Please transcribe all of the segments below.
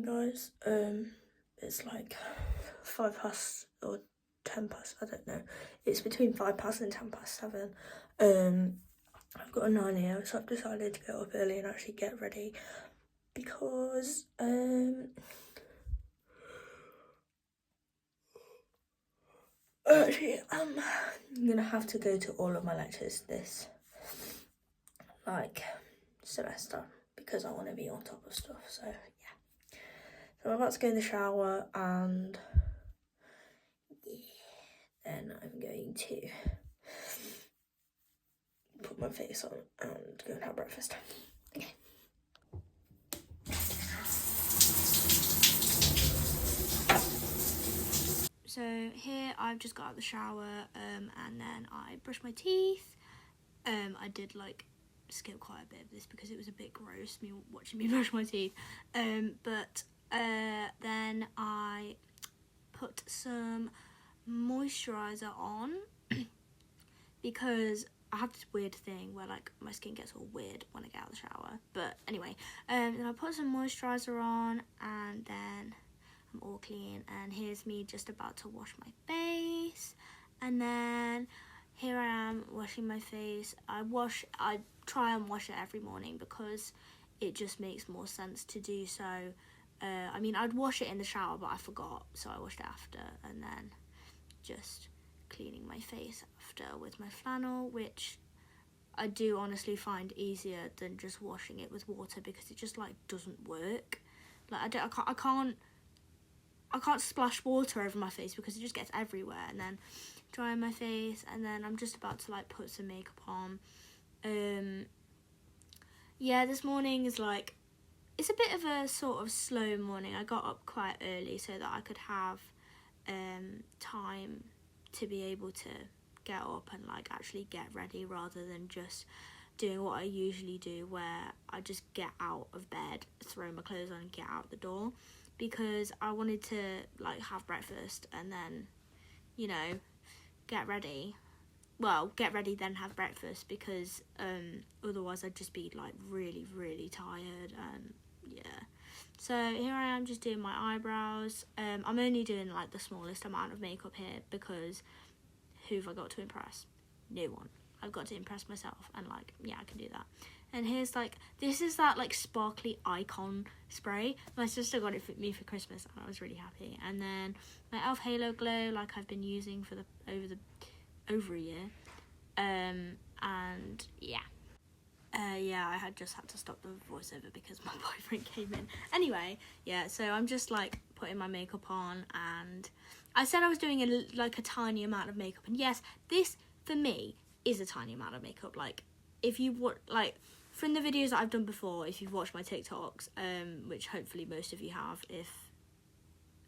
morning, guys. It's like 5 past or 10 past, I don't know. It's between 5 past and 10 past 7. I've got a 9 a.m, so I've decided to get up early and actually get ready because actually I'm gonna have to go to all of my lectures this semester because I want to be on top of stuff. So yeah, so I'm about to go in the shower and then I'm going to put my face on and go and have breakfast. Okay. So here I've just got out of the shower and then I brushed my teeth. I did skip quite a bit of this because it was a bit gross watching me brush my teeth. But then I put some moisturiser on because I have this weird thing where my skin gets all weird when I get out of the shower. But anyway, then I put some moisturiser on and then I'm all clean, and here's me just about to wash my face, and then here I am washing my face. I try and wash it every morning because it just makes more sense to do so. I mean, I'd wash it in the shower, but I forgot, so I washed it after, and then just cleaning my face after with my flannel, which I do honestly find easier than just washing it with water because it just doesn't work. I can't splash water over my face because it just gets everywhere, and then dry my face, and then I'm just about to put some makeup on. Yeah, this morning is it's a bit of a sort of slow morning. I got up quite early so that I could have time to be able to get up and actually get ready rather than just doing what I usually do where I just get out of bed, throw my clothes on and get out the door, because I wanted to have breakfast and then get ready then have breakfast, because otherwise I'd just be really, really tired. And yeah, so here I am just doing my eyebrows. I'm only doing the smallest amount of makeup here because who've I got to impress? No one. I've got to impress myself, and yeah, I can do that. And here's this is that sparkly icon spray. My sister got it for me for Christmas and I was really happy. And then my e.l.f. Halo Glow I've been using for over a year. And yeah. I had to stop the voiceover because my boyfriend came in. Anyway, yeah, so I'm just putting my makeup on, and I said I was doing a tiny amount of makeup, and yes, this for me is a tiny amount of makeup. If you want from the videos that I've done before, if you've watched my TikToks, which hopefully most of you have, if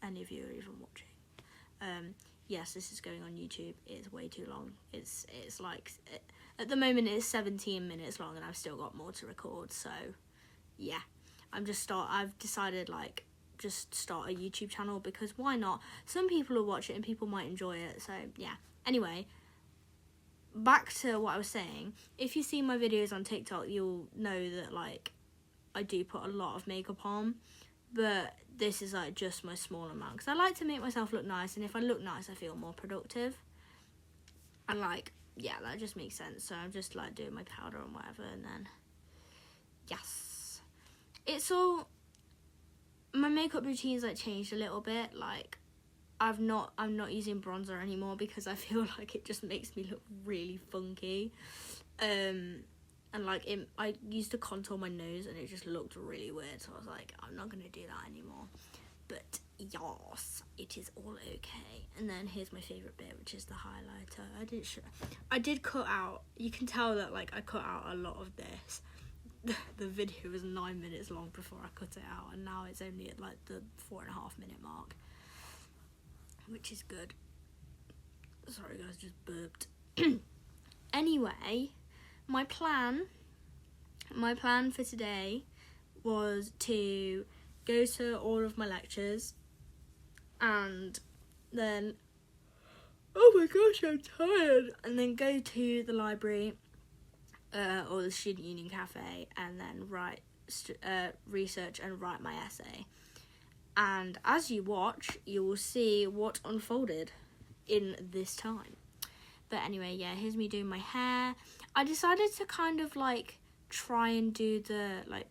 any of you are even watching, yes, this is going on YouTube. It's way too long. It's at the moment it's 17 minutes long, and I've still got more to record. So yeah, I've decided just start a YouTube channel because why not? Some people will watch it and people might enjoy it. So yeah. Anyway, back to what I was saying. If you see my videos on TikTok, you'll know that I do put a lot of makeup on, but this is just my small amount because I like to make myself look nice, and if I look nice I feel more productive, and yeah, that just makes sense. So I'm just doing my powder and whatever, and then yes, it's all my makeup routine's changed a little bit. I'm not using bronzer anymore because I feel it just makes me look really funky. And I used to contour my nose and it just looked really weird, so I was I'm not gonna do that anymore. But yes, it is all okay. And then here's my favourite bit, which is the highlighter. I did cut out, you can tell that I cut out a lot of this. The video was 9 minutes long before I cut it out, and now it's only at the 4.5 minute mark, which is good. Sorry guys, just burped. Anyway, my plan for today was to go to all of my lectures and then, oh my gosh, I'm tired, and then go to the library or the Student Union Cafe and then write research and write my essay. And as you watch, you will see what unfolded in this time. But anyway, yeah, here's me doing my hair. I decided to kind of like try and do the like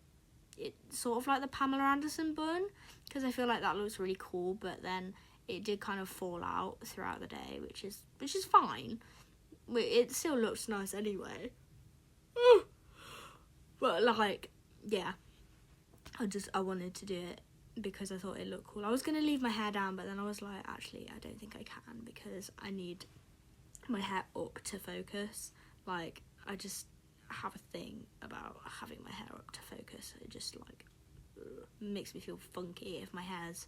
it sort of like the Pamela Anderson bun, because I feel like that looks really cool, but then it did kind of fall out throughout the day, which is fine. It still looks nice anyway. But like, yeah, I wanted to do it because I thought it looked cool. I was going to leave my hair down, but then I was like, actually, I don't think I can, because I need my hair up to focus. Like, I just have a thing about having my hair up to focus. It just like makes me feel funky if my hair's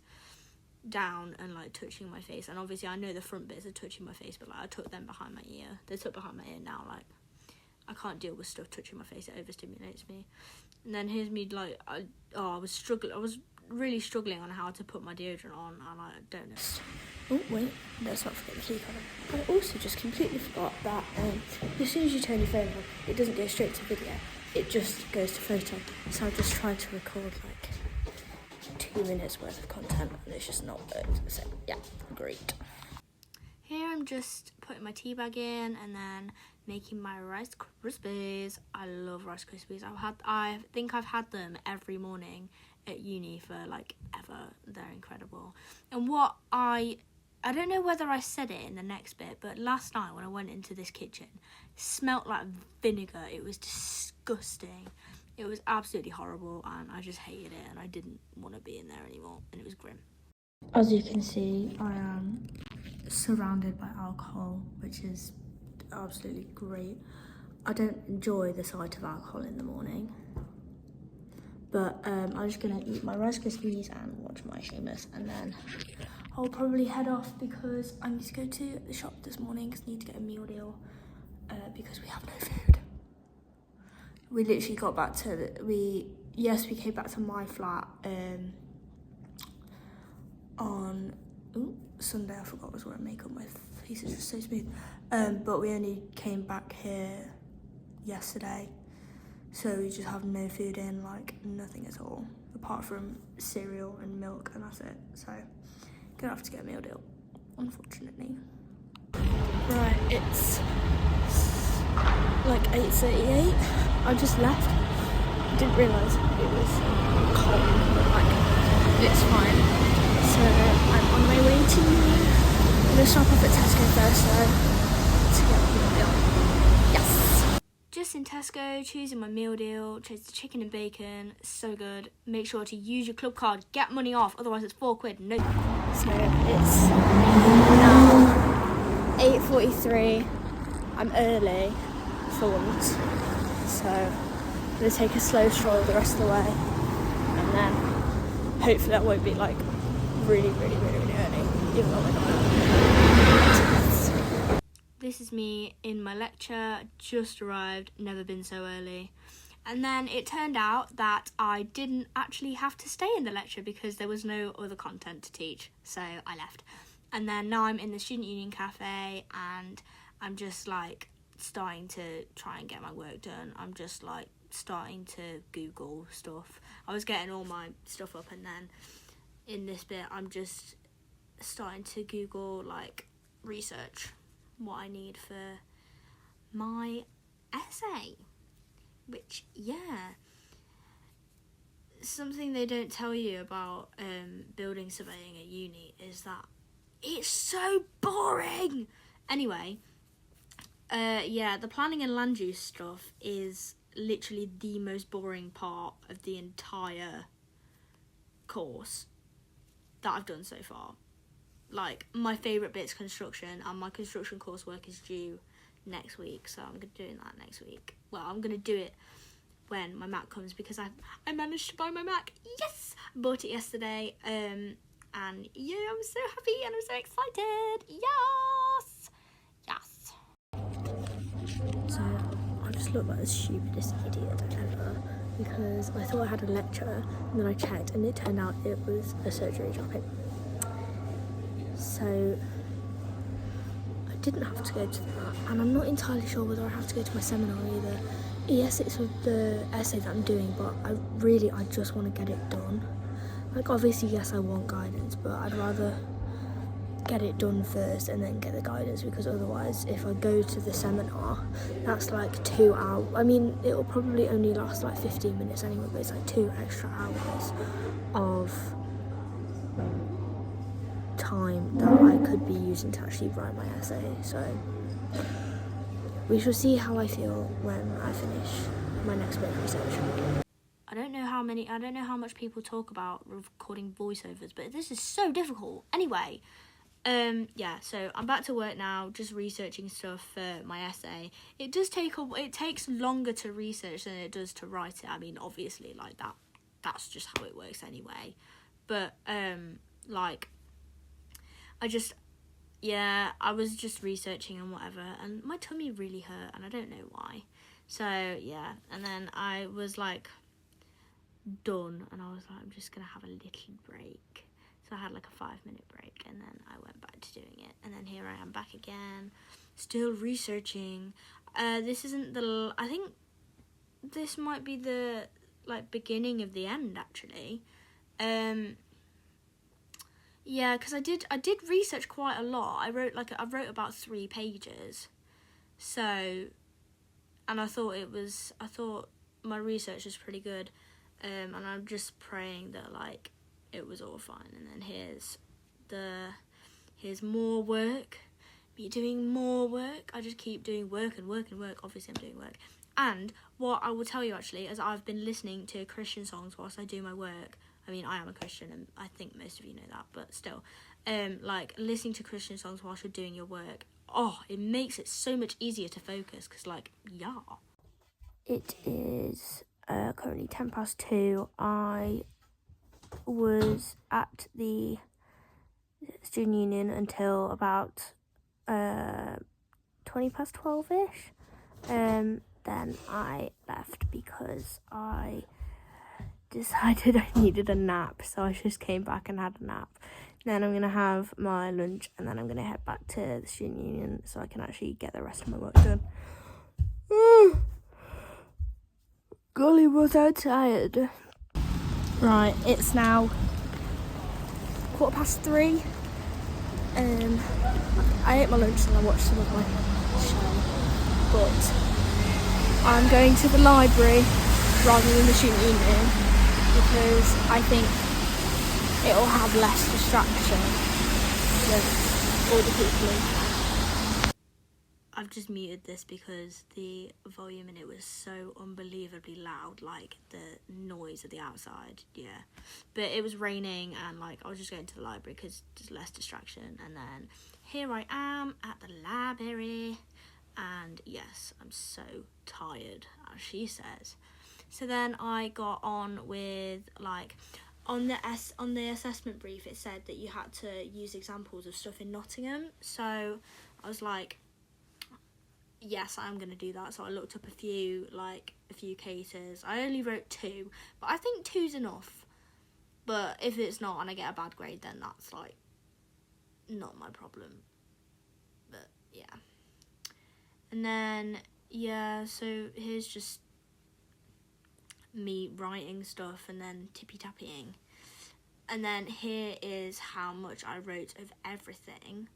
down and like touching my face. And obviously I know the front bits are touching my face, but like I tuck them behind my ear. They're tucked behind my ear now. Like, I can't deal with stuff touching my face. It overstimulates me. And then here's me like I was really struggling on how to put my deodorant on, and I don't know. Oh wait, let's not forget the key card. I also just completely forgot that as soon as you turn your phone on, it doesn't go straight to video, it just goes to photo. So I just tried to record like 2 minutes worth of content, and it's just not worked. So yeah, great. Here I'm just putting my tea bag in and then making my Rice Krispies. I love Rice Krispies. I think I've had them every morning at uni for like ever. They're incredible. And what I don't know whether I said it in the next bit, but last night when I went into this kitchen, it smelt like vinegar. It was disgusting. It was absolutely horrible, and I just hated it, and I didn't want to be in there anymore, and it was grim. As you can see, I am surrounded by alcohol, which is absolutely great. I don't enjoy the sight of alcohol in the morning, but I'm just gonna eat my Rice Krispies and watch my Shameless, and then I'll probably head off because I need to go to the shop this morning because I need to get a meal deal because we have no food. We literally got back to we came back to my flat on Sunday. I forgot I was wearing makeup. My face is just so smooth. But we only came back here yesterday, so we just have no food in, like nothing at all, apart from cereal and milk, and that's it. So gonna have to get a meal deal, unfortunately. Right, it's like 8:38. I just left. I didn't realise it was cold, but like it's fine. So I'm on my way to uni. I'm gonna stop off at Tesco first though to get my meal deal. Yes. Just in Tesco, choosing my meal deal, chose the chicken and bacon, so good. Make sure to use your club card, get money off, otherwise it's £4. No. So it's now 8:43. I'm early for once, so I'm gonna take a slow stroll the rest of the way, and then hopefully that won't be like really early, even though I'm This is me in my lecture, just arrived, never been so early. And then it turned out that I didn't actually have to stay in the lecture because there was no other content to teach, so I left. And then now I'm in the Student Union Cafe, and I'm just like starting to try and get my work done. I'm just like starting to Google stuff. I was getting all my stuff up, and then in this bit I'm just starting to Google like research what I need for my essay, which, yeah, something they don't tell you about building surveying at uni is that it's so boring. Anyway, yeah, the planning and land use stuff is literally the most boring part of the entire course that I've done so far. Like, my favourite bit's construction, and my construction coursework is due next week, so I'm going to be doing that next week. Well, I'm going to do it when my Mac comes, because I managed to buy my Mac. Yes! I bought it yesterday, and yeah, I'm so happy and I'm so excited. Yes! So I just look like the stupidest idiot ever, because I thought I had a lecture, and then I checked, and it turned out it was a surgery drop-in. So I didn't have to go to that, and I'm not entirely sure whether I have to go to my seminar either. Yes, it's with the essay that I'm doing, but I just want to get it done. Like, obviously, yes, I want guidance, but I'd rather get it done first and then get the guidance, because otherwise, if I go to the seminar, that's like 2 hours. I mean, it'll probably only last like 15 minutes anyway, but it's like 2 extra hours of time that I could be using to actually write my essay. So we shall see how I feel when I finish my next bit of research. I don't know how much people talk about recording voiceovers, but this is so difficult. Anyway, yeah, so I'm back to work now, just researching stuff for my essay. It takes longer to research than it does to write it. I mean, obviously, like that's just how it works anyway. But like, I was just researching and whatever, and my tummy really hurt, and I don't know why. So yeah, and then I was like done, and I was like, I'm just gonna have a little break. So I had like a 5-minute break, and then I went back to doing it, and then here I am back again, still researching. This isn't I think this might be the like beginning of the end, actually. Yeah, because I did research quite a lot. I wrote about 3 pages, so, and I thought my research was pretty good, and I'm just praying that like it was all fine. And then here's more work, me doing more work. I just keep doing work and work and work. Obviously, I'm doing work. And what I will tell you actually is I've been listening to Christian songs whilst I do my work. I mean, I am a Christian, and I think most of you know that, but still, like, listening to Christian songs whilst you're doing your work, it makes it so much easier to focus, because, like, yeah. It is currently 2:10. I was at the student union until about 12:20-ish. Then I left because I decided I needed a nap, so I just came back and had a nap. Then I'm gonna have my lunch, and then I'm gonna head back to the student union so I can actually get the rest of my work done. Golly, was I tired. Right, it's now 3:15. I ate my lunch and I watched some of my show, but I'm going to the library rather than the student union, because I think it'll have less distraction than all the people. I've just muted this because the volume in it was so unbelievably loud, like the noise of the outside, yeah. But it was raining, and like I was just going to the library because there's less distraction. And then here I am at the library, and yes, I'm so tired, as she says. So then I got on with, like, on the assessment brief, it said that you had to use examples of stuff in Nottingham. So I was like, yes, I'm going to do that. So I looked up a few cases. I only wrote 2, but I think 2's enough. But if it's not and I get a bad grade, then that's, like, not my problem. But, yeah. And then, yeah, so here's just me writing stuff and then tippy-tappying. And then here is how much I wrote of everything.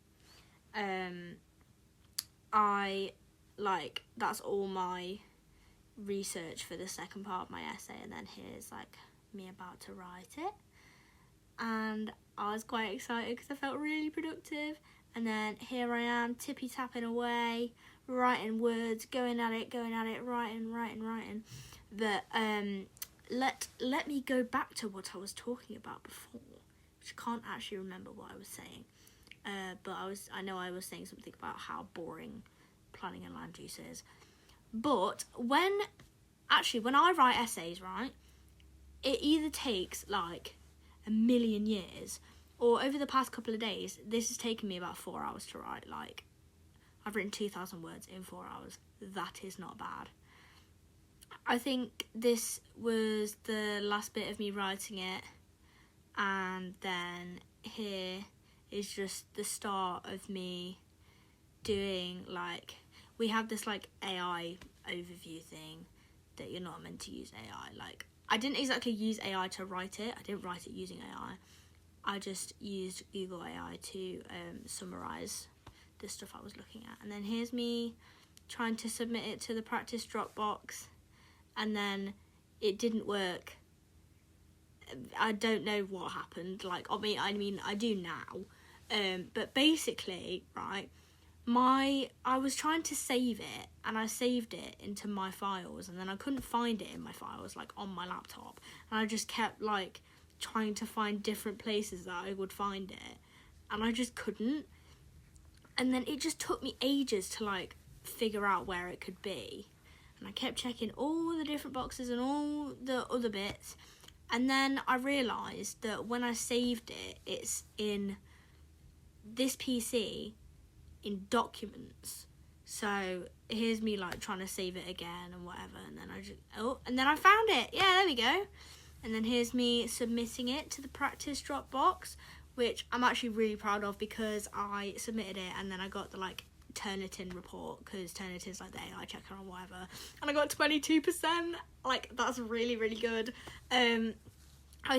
That's all my research for the second part of my essay, and then here's like me about to write it. And I was quite excited because I felt really productive. And then here I am, tippy-tapping away, writing words, going at it, writing. But let me go back to what I was talking about before, which I can't actually remember what I was saying. But I know I was saying something about how boring planning and land use is. But when I write essays, right, it either takes like a million years, or over the past couple of days, this has taken me about 4 hours to write. Like, I've written 2,000 words in 4 hours. That is not bad. I think this was the last bit of me writing it, and then here is just the start of me doing, like, we have this like AI overview thing that you're not meant to use AI. Like, I didn't exactly use AI to write it. I didn't write it using AI. I just used Google AI to summarize the stuff I was looking at. And then here's me trying to submit it to the practice Dropbox, and then it didn't work. I don't know what happened. Like, I mean, I do now. But basically, right, I was trying to save it, and I saved it into my files, and then I couldn't find it in my files, like, on my laptop. And I just kept, like, trying to find different places that I would find it, and I just couldn't. And then it just took me ages to, like, figure out where it could be. And I kept checking all the different boxes and all the other bits. And then I realised that when I saved it, it's in this PC in documents. So here's me, like, trying to save it again and whatever. And then and then I found it. Yeah, there we go. And then here's me submitting it to the practice Dropbox, which I'm actually really proud of, because I submitted it and then I got the, like, Turnitin report, because Turnitin's like the AI checker or whatever, and I got 22%. Like, that's really, really good. I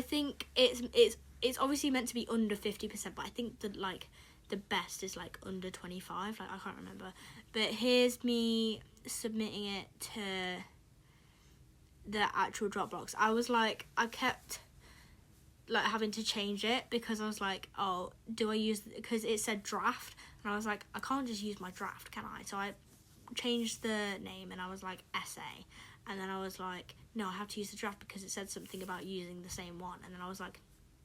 think it's obviously meant to be under 50%, but I think that, like, the best is, like, under 25. Like, I can't remember. But here's me submitting it to the actual Dropbox. I kept, like, having to change it, because I was like, oh, do I use, because it said draft, and I was like, I can't just use my draft, can I? So I changed the name, and I was like, essay, and then I was like, no, I have to use the draft because it said something about using the same one, and then I was like,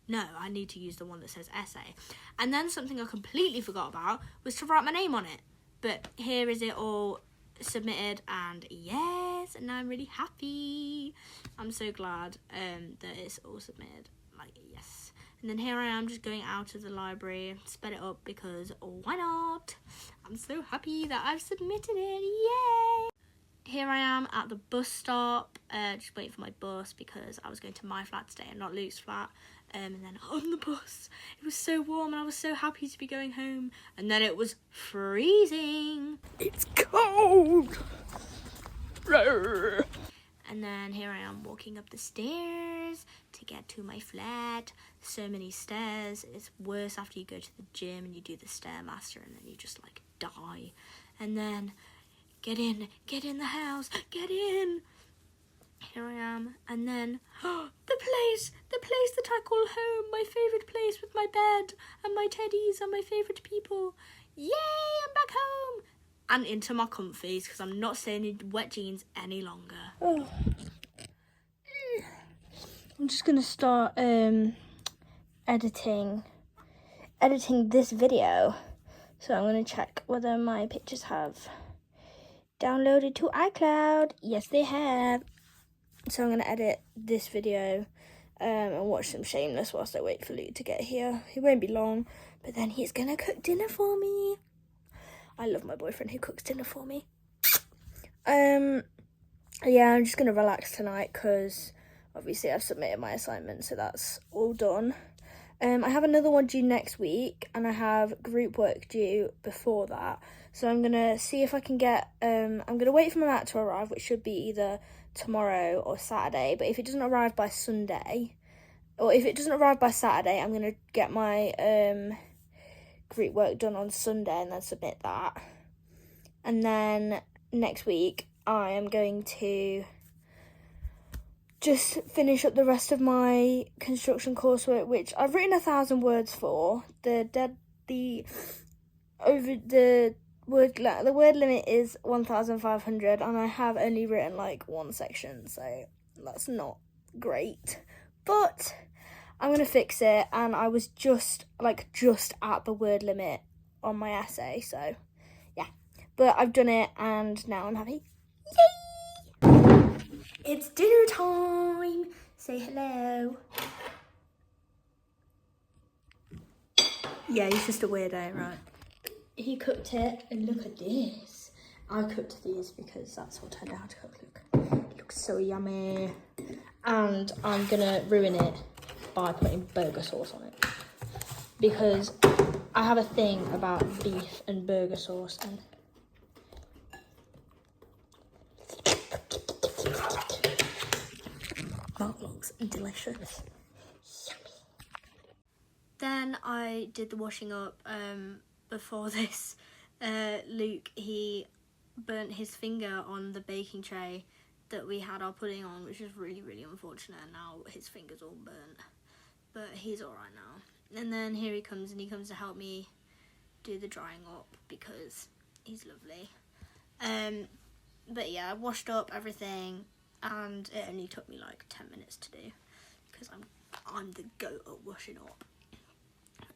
no, I need to use the one that says essay. And then something I completely forgot about was to write my name on it. But here is it all submitted, and yes, and now I'm really happy. I'm so glad that it's all submitted. Like, yes. And then here I am just going out of the library, sped it up because why not? I'm so happy that I've submitted it. Yay! Here I am at the bus stop, just waiting for my bus, because I was going to my flat today and not Luke's flat. And then on the bus, it was so warm and I was so happy to be going home. And then it was freezing. It's cold. And then here I am walking up the stairs to get to my flat. So many stairs. It's worse after you go to the gym and you do the Stairmaster, and then you just, like, die. And then get in the house, get in. Here I am, and then the place that I call home, my favourite place with my bed and my teddies and my favourite people. Yay, I'm back home! And into my comfies, because I'm not staying in wet jeans any longer. Oh. I'm just gonna start editing this video. So I'm gonna check whether my pictures have downloaded to iCloud. Yes, they have. So I'm going to edit this video and watch some Shameless whilst I wait for Luke to get here. He won't be long, but then he's going to cook dinner for me. I love my boyfriend who cooks dinner for me. Yeah, I'm just going to relax tonight because obviously I've submitted my assignment, so that's all done. I have another one due next week, and I have group work due before that. So I'm going to see if I can get, I'm going to wait for my mat to arrive, which should be either tomorrow or Saturday. But if it doesn't arrive by Sunday, or if it doesn't arrive by Saturday, I'm going to get my group work done on Sunday and then submit that. And then next week, I am going to just finish up the rest of my construction coursework, which I've written 1,000 words for. The word limit is 1,500, and I have only written like one section, so that's not great. But I'm gonna fix it, and I was just at the word limit on my essay, so yeah. But I've done it, and now I'm happy. Yay! It's dinner time. Say hello. Yeah, he's just a weirdo, right? He cooked it, and look at this. I cooked these because that's what I know how to cook. Look, it looks so yummy. And I'm gonna ruin it by putting burger sauce on it, because I have a thing about beef and burger sauce. And not and delicious. Then I did the washing up. Before this, Luke, he burnt his finger on the baking tray that we had our pudding on, which is really, really unfortunate. Now his finger's all burnt, but he's all right now. And then here he comes, and he comes to help me do the drying up because he's lovely. But yeah, I washed up everything, and it only took me like 10 minutes to do because I'm the goat at washing up.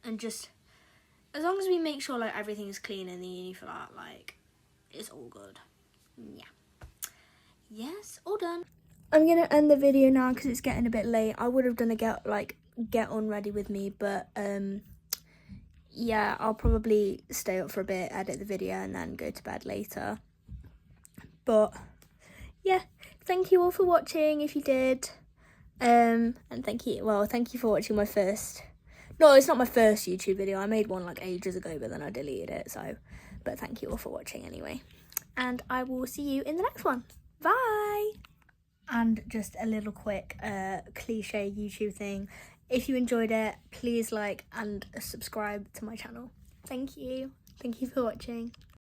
And just as long as we make sure like everything is clean in the uni flat, like it's all good. Yeah. Yes, all done. I'm gonna end the video now because it's getting a bit late. I would have done a get on ready with me, but yeah, I'll probably stay up for a bit, edit the video, and then go to bed later. But yeah, thank you all for watching if you did. And thank you for watching my first. No, it's not my first YouTube video. I made one like ages ago, but then I deleted it. But thank you all for watching anyway. And I will see you in the next one. Bye. And just a little quick cliche YouTube thing. If you enjoyed it, please like and subscribe to my channel. Thank you. Thank you for watching.